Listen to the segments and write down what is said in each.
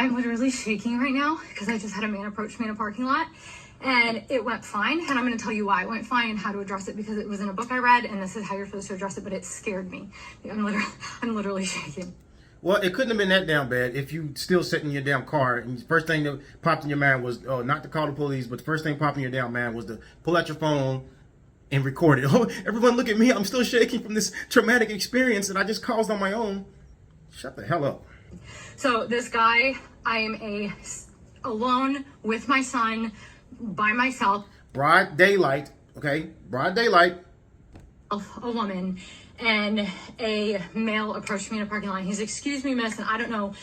I'm literally shaking right now because I just had a man approach me in a parking lot and it went fine. And I'm going to tell you why it went fine and how to address it, because it was in a book I read and this is how you're supposed to address it, but it scared me. I'm literally shaking. Well, it couldn't have been that damn bad if you still sitting in your damn car and the first thing that popped in your mind was not to call the police, but the first thing popped in your damn mind was to pull out your phone and record it. Oh, everyone look at me. I'm still shaking from this traumatic experience that I just caused on my own. Shut the hell up. So this guy, I am alone with my son by myself. Broad daylight, okay? Broad daylight. A woman and a male approached me in a parking lot. He's, "Excuse me, miss," and I don't know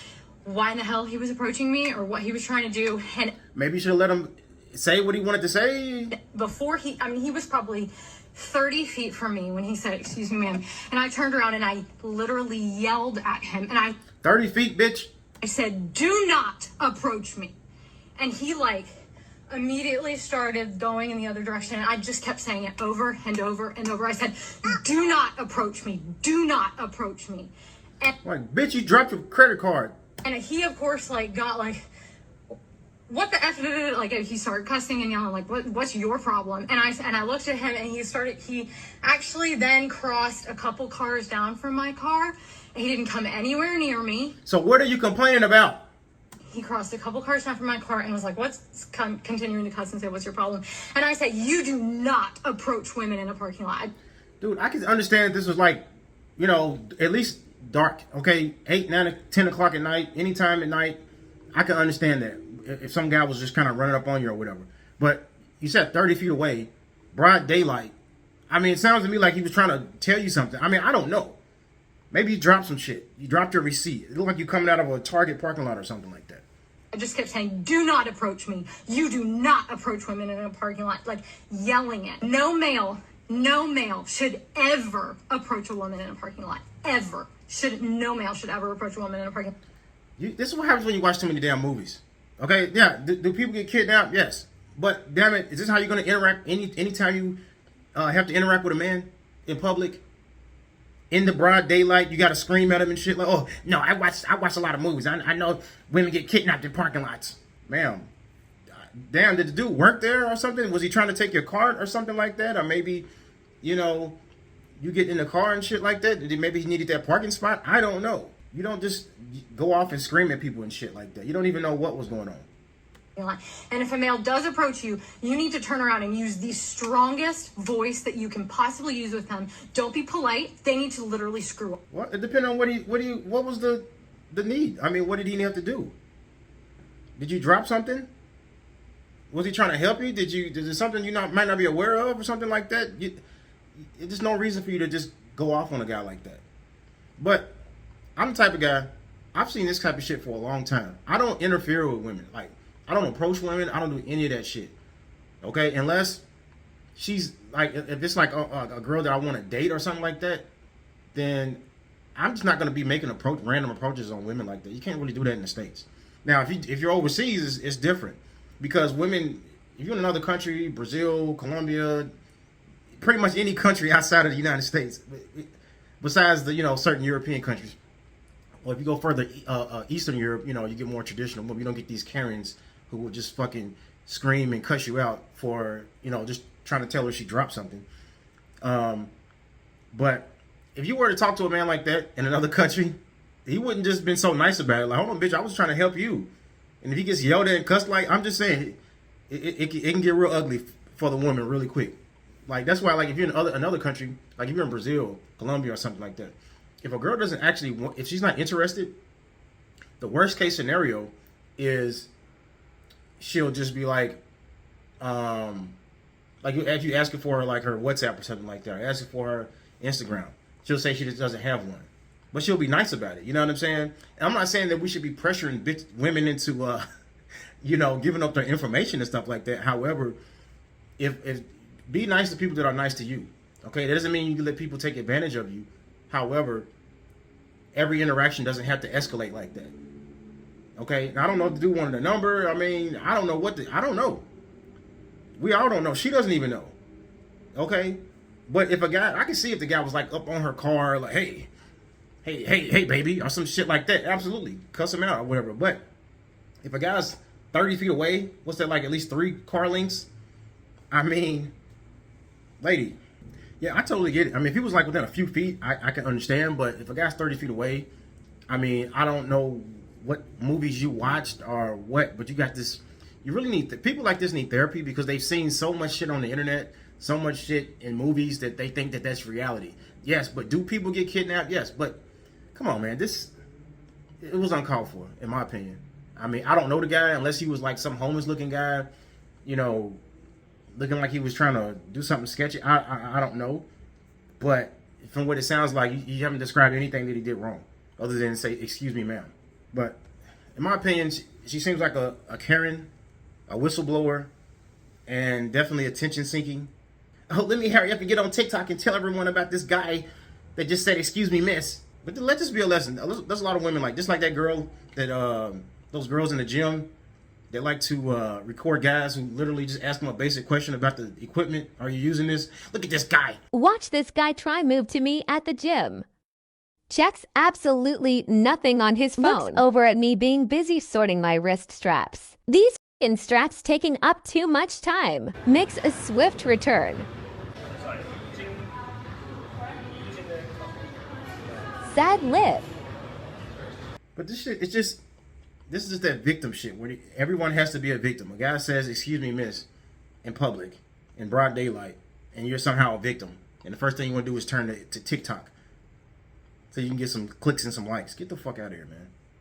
why in the hell he was approaching me or what he was trying to do. And maybe you should have let him say what he wanted to say. Before he was probably 30 feet from me when he said, "Excuse me, ma'am." And I turned around and I literally yelled at him. And 30 feet, bitch. I said, "Do not approach me." And he immediately started going in the other direction. And I just kept saying it over and over and over. I said, "Do not approach me. Do not approach me." And bitch, you dropped your credit card. And he, of course, got "What the F?" He started cussing and yelling, what's your problem? And I looked at him and he actually then crossed a couple cars down from my car. He didn't come anywhere near me. So what are you complaining about? He crossed a couple cars down from my car and was continuing to cuss and say, "What's your problem?" And I said, "You do not approach women in a parking lot." Dude, I can understand if this was at least dark, okay? 8, 9, 10 o'clock at night, anytime at night. I can understand that. If some guy was just kind of running up on you or whatever. But you said 30 feet away, broad daylight. I mean, it sounds to me like he was trying to tell you something. I mean, I don't know. Maybe you dropped some shit. You dropped your receipt. It looked like you coming out of a Target parking lot or something like that. I just kept saying, "Do not approach me. You do not approach women in a parking lot," yelling it. No male should ever approach a woman in a parking lot. Ever. No male should ever approach a woman in a parking lot. This is what happens when you watch too many damn movies. Okay, yeah. Do people get kidnapped? Yes. But damn it, is this how you're going to interact anytime you have to interact with a man in public? In the broad daylight, you got to scream at him and shit "Oh, no, I watch a lot of movies. I know women get kidnapped in parking lots." Ma'am, damn, did the dude work there or something? Was he trying to take your card or something like that? Or maybe, you get in the car and shit like that. Maybe he needed that parking spot. I don't know. You don't just go off and scream at people and shit like that. You don't even know what was going on. And if a male does approach you, you need to turn around and use the strongest voice that you can possibly use with them. Don't be polite. They need to literally screw up. Well, it depends on what was the need? I mean, what did he have to do? Did you drop something? Was he trying to help you? Is there something you might not be aware of or something like that? There's no reason for you to just go off on a guy like that. But I'm the type of guy, I've seen this type of shit for a long time. I don't interfere with women. I don't approach women. I don't do any of that shit. Okay? Unless she's if it's a girl that I want to date or something like that, then I'm just not going to be making random approaches on women like that. You can't really do that in the States. Now, if you're overseas, it's different. Because women, if you're in another country, Brazil, Colombia, pretty much any country outside of the United States, besides the certain European countries, or if you go further Eastern Europe, you get more traditional. You don't get these Karens who will just fucking scream and cuss you out for just trying to tell her she dropped something. But if you were to talk to a man like that in another country, he wouldn't just been so nice about it. Hold on, bitch, I was trying to help you. And if he gets yelled at and cussed, I'm just saying, it can get real ugly for the woman really quick. That's why, if you're in another country, if you're in Brazil, Colombia, or something like that, if a girl doesn't actually if she's not interested, the worst case scenario is she'll just be if you ask her for her WhatsApp or something like that, or ask her for her Instagram, she'll say she just doesn't have one. But she'll be nice about it. You know what I'm saying? And I'm not saying that we should be pressuring women into, giving up their information and stuff like that. However, if be nice to people that are nice to you. Okay, that doesn't mean you can let people take advantage of you. However, every interaction doesn't have to escalate like that. Okay, now, I don't know if the dude wanted a number. I mean, I don't know I don't know. We all don't know. She doesn't even know. Okay, but if a guy, I can see if the guy was up on her car, hey, baby, or some shit like that. Absolutely, cuss him out or whatever. But If a guy's 30 feet away, what's that, like at least 3 car lengths? I mean, lady, yeah, I totally get it. I mean, if he was like within a few feet, I can understand. But if a guy's 30 feet away, I mean, I don't know what movies you watched or what, but you got this. You really need people like this need therapy because they've seen so much shit on the internet, so much shit in movies that they think that that's reality. Yes, but do people get kidnapped? Yes, but come on, man, it was uncalled for, in my opinion. I mean, I don't know the guy unless he was like some homeless looking guy, you know, looking like he was trying to do something sketchy. I don't know, but from what it sounds like, you haven't described anything that he did wrong, other than say, "Excuse me, ma'am." But in my opinion, she seems like a Karen, a whistleblower, and definitely attention seeking. Oh, let me hurry up and get on TikTok and tell everyone about this guy that just said, "Excuse me, miss." But let this be a lesson. There's a lot of women like, just like that girl that those girls in the gym. They like to record guys who literally just ask them a basic question about the equipment. Are you using this? Look at this guy. Watch this guy try move to me at the gym. Checks absolutely nothing on his phone. Looks over at me being busy sorting my wrist straps. These f***ing straps taking up too much time. Makes a swift return. Sad lip. But this shit, this is just that victim shit where everyone has to be a victim. A guy says, "Excuse me, miss," in public, in broad daylight, and you're somehow a victim. And the first thing you want to do is turn to TikTok so you can get some clicks and some likes. Get the fuck out of here, man.